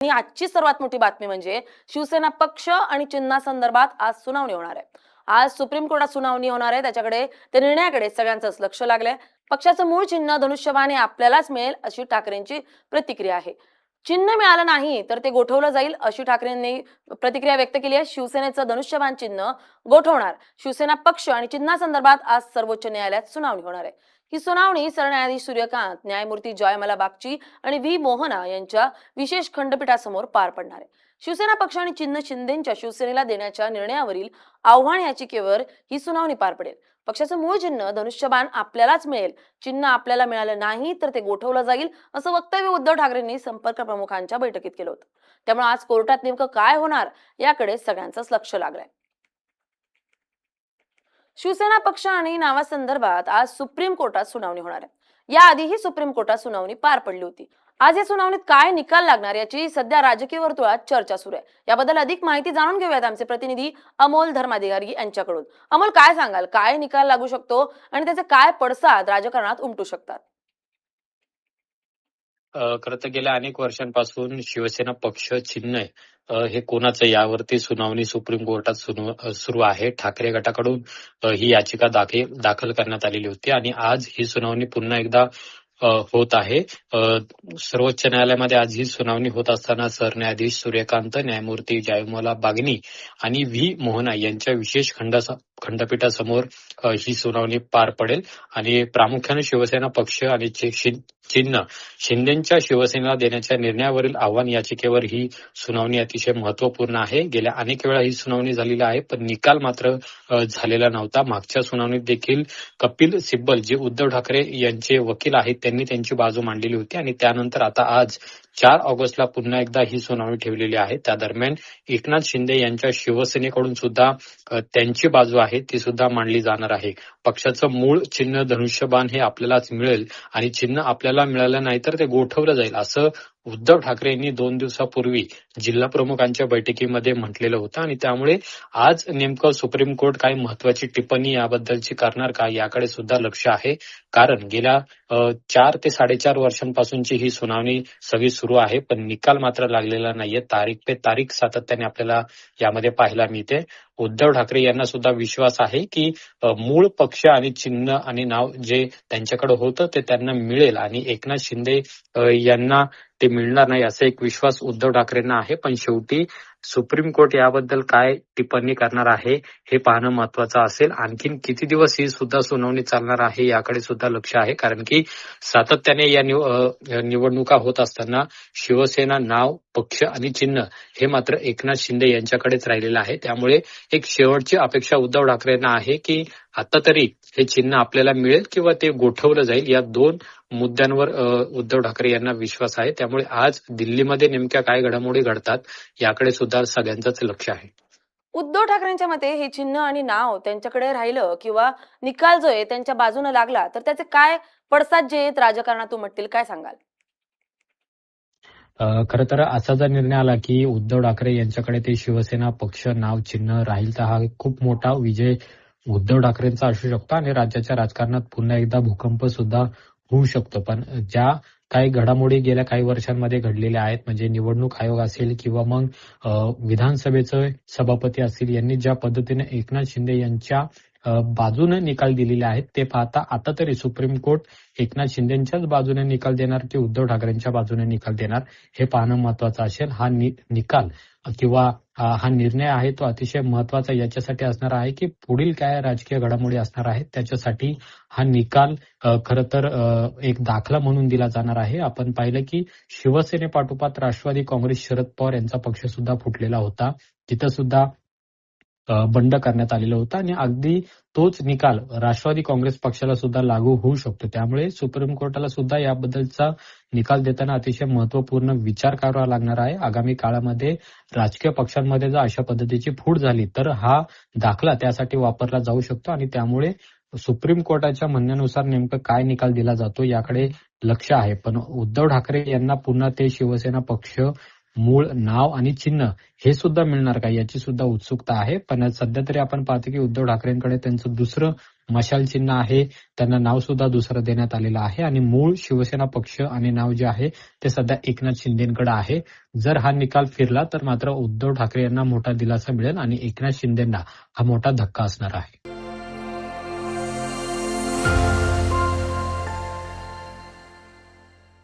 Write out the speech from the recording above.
आणि आजची सर्वात मोठी बातमी म्हणजे शिवसेना पक्ष आणि चिन्हासंदर्भात आज सुनावणी होणार आहे. आज सुप्रीम कोर्टात सुनावणी होणार आहे. त्याच्याकडे त्या निर्णयाकडे सगळ्यांचंच लक्ष लागलंय. पक्षाचं मूळ चिन्ह धनुष्यबाण हे आपल्यालाच मिळेल अशी ठाकरेंची प्रतिक्रिया आहे. चिन्ह मिळालं नाही तर ते गोठवलं जाईल अशी ठाकरेंनी प्रतिक्रिया व्यक्त केली आहे. शिवसेनेचं धनुष्यबाण चिन्ह गोठवणार. शिवसेना पक्ष आणि चिन्हासंदर्भात आज सर्वोच्च न्यायालयात सुनावणी होणार आहे. ही सुनावणी सरन्यायाधीश सूर्यकांत, न्यायमूर्ती जयमाला बागची आणि व्ही मोहना यांच्या विशेष खंडपीठासमोर पार पडणार आहे. शिवसेना पक्ष आणि चिन्ह शिंदेच्या शिवसेनेला देण्याच्या निर्णयावरील आव्हान याचिकेवर ही सुनावणी पार पडेल. पक्षाचं मूळ चिन्ह धनुष्यबाण आपल्यालाच मिळेल, चिन्ह आपल्याला मिळालं नाही तर ते गोठवलं जाईल असं वक्तव्य उद्धव ठाकरेंनी संपर्क प्रमुखांच्या बैठकीत केलं होतं. त्यामुळे आज कोर्टात नेमकं काय होणार याकडे सगळ्यांचंच लक्ष लागलंय. शिवसेना पक्ष आणि नावासंदर्भात आज सुप्रीम कोर्टात सुनावणी होणार आहे. याआधीही सुप्रीम कोर्टात सुनावणी पार पडली होती. आज या सुनावणीत काय निकाल लागणार याची सध्या राजकीय वर्तुळात चर्चा सुरू आहे. याबद्दल अधिक माहिती जाणून घेऊयात आमचे प्रतिनिधी अमोल धर्माधिकारी यांच्याकडून. अमोल, काय सांगाल, काय निकाल लागू शकतो आणि त्याचे काय पडसाद राजकारणात उमटू शकतात? खरं तर गेल्या अनेक वर्षांपासून शिवसेना पक्ष चिन्ह हे कोणाचं यावरती सुनावणी सुप्रीम कोर्टात सुरू आहे. ठाकरे गटाकडून ही याचिका दाखल करण्यात आलेली होती आणि आज ही सुनावणी पुन्हा एकदा होत आहे. सर्वोच्च न्यायालयामध्ये आज ही सुनावणी होत असताना सरन्यायाधीश सूर्यकांत, न्यायमूर्ती जयमाला बागनी आणि व्ही मोहना यांच्या विशेष खंडपीठासमोर ही सुनावणी पार पडेल आणि प्रामुख्याने शिवसेना पक्ष आणि चिन्ह शिंदेच्या शिवसेनेला देण्याच्या निर्णयावरील आव्हान याचिकेवर ही सुनावणी अतिशय महत्वपूर्ण आहे. गेल्या अनेक वेळा ही सुनावणी झालेली आहे, पण निकाल मात्र झालेला नव्हता. मागच्या सुनावणीत देखील कपिल सिब्बल जे उद्धव ठाकरे यांचे वकील आहेत त्यांनी त्यांची बाजू मांडलेली होती आणि त्यानंतर आता आज 4 ऑगस्टला पुन्हा एकदा ही सुनावणी ठेवलेली आहे. त्या दरम्यान एकनाथ शिंदे यांच्या शिवसेनेकडून सुद्धा त्यांची बाजू आहे ती सुद्धा मांडली जाणार आहे. पक्षाचं मूळ चिन्ह धनुष्यबाण हे आपल्यालाच मिळेल आणि चिन्ह आपल्याला मिळालं नाही तर ते गोठवलं जाईल असं उद्धव ठाकरे यांनी 2 दिवसापूर्वी जिल्हा प्रमुखांच्या बैठकीमध्ये म्हटलेलं होतं आणि त्यामुळे आज नेमकं सुप्रीम कोर्ट काही महत्वाची टिप्पणी याबद्दलची करणार का याकडे सुद्धा लक्ष आहे. कारण गेल्या 4 ते 4.5 वर्षांपासूनची ही सुनावणी सगळी सुरू आहे, पण निकाल मात्र लागलेला नाहीये. तारीख पे तारीख सातत्याने आपल्याला यामध्ये पाहायला मिळते. उद्धव ठाकरे यांना सुद्धा विश्वास आहे की मूळ पक्ष आणि चिन्ह आणि नाव जे त्यांच्याकडे होतं ते त्यांना मिळेल आणि एकनाथ शिंदे यांना ते मिळणार नाही असा एक विश्वास उद्धव ठाकरेंना आहे. पण शेवटी सुप्रीम कोर्ट याबद्दल काय टिप्पणी करणार आहे हे पाहणं महत्वाचं असेल. आणखीन किती दिवस ही सुद्धा सुनावणी चालणार आहे याकडे सुद्धा लक्ष आहे, कारण की सातत्याने या निवडणुका होत असताना शिवसेना नाव, पक्ष आणि चिन्ह हे मात्र एकनाथ शिंदे यांच्याकडेच राहिलेलं आहे. त्यामुळे एक शेवटची अपेक्षा उद्धव ठाकरेंना आहे की आता तरी हे चिन्ह आपल्याला मिळेल किंवा ते गोठवलं जाईल. या 2 मुद्द्यांवर उद्धव ठाकरे यांना विश्वास आहे. त्यामुळे आज दिल्लीमध्ये नेमक्या काय घडामोडी घडतात याकडे सुद्धा सगळ्यांचंच लक्ष आहे. उद्धव ठाकरेंच्या मते हे चिन्ह आणि नाव त्यांच्याकडे राहिलं किंवा निकाल जो आहे त्यांच्या बाजूने लागला तर त्याचे काय पडसाद जे आहेत राजकारणात उमटतील, काय सांगाल? खरं तर असा जर निर्णय आला की उद्धव ठाकरे यांच्याकडे ते शिवसेना पक्ष नाव चिन्ह राहील तर हा खूप मोठा विजय उद्धव ठाकरेंचा असू शकतो आणि राज्याच्या राजकारणात पुन्हा एकदा भूकंप सुद्धा होऊ शकतो. पण ज्या काही घडामोडी गेल्या काही वर्षांमध्ये घडलेल्या आहेत, म्हणजे निवडणूक आयोग असेल किंवा मग विधानसभेचे सभापती असतील, यांनी ज्या पद्धतीने एकनाथ शिंदे यांच्या बाजूने निकाल दिलेले आहेत ते पाहता आता तरी सुप्रीम कोर्ट एकनाथ शिंदेच्याच बाजूने निकाल देणार की उद्धव ठाकरेंच्या बाजूने निकाल देणार हे पाहणं महत्वाचं असेल. हा निकाल किंवा हा निर्णय आहे तो अतिशय महत्वाचा याच्यासाठी असणार आहे की पुढील काय राजकीय घडामोडी असणार आहेत त्याच्यासाठी हा निकाल खरं तर एक दाखला म्हणून दिला जाणार आहे. आपण पाहिलं की शिवसेनेपाठोपाठ राष्ट्रवादी काँग्रेस शरद पवार यांचा पक्ष सुद्धा फुटलेला होता, तिथं सुद्धा बंड करण्यात आलेलं होतं आणि अगदी तोच निकाल राष्ट्रवादी काँग्रेस पक्षाला सुद्धा लागू होऊ शकतो. त्यामुळे सुप्रीम कोर्टाला सुद्धा याबद्दलचा निकाल देताना अतिशय महत्वपूर्ण विचार करावा लागणार आहे. आगामी काळामध्ये राजकीय पक्षांमध्ये जर अशा पद्धतीची फूट झाली तर हा दाखला त्यासाठी वापरला जाऊ शकतो आणि त्यामुळे सुप्रीम कोर्टाच्या म्हणण्यानुसार नेमकं काय निकाल दिला जातो याकडे लक्ष आहे. पण उद्धव ठाकरे यांना पुन्हा ते शिवसेना पक्ष, मूळ नाव आणि चिन्ह हे सुद्धा मिळणार का याची सुद्धा उत्सुकता आहे. पण सध्या तरी आपण पाहतो की उद्धव ठाकरेंकडे त्यांचं दुसरं मशाल चिन्ह आहे, त्यांना नाव सुद्धा दुसरं देण्यात आलेलं आहे आणि मूळ शिवसेना पक्ष आणि नाव जे आहे ते सध्या एकनाथ शिंदेकडे आहे. जर हा निकाल फिरला तर मात्र उद्धव ठाकरे यांना मोठा दिलासा मिळेल आणि एकनाथ शिंदेंना हा मोठा धक्का असणार आहे.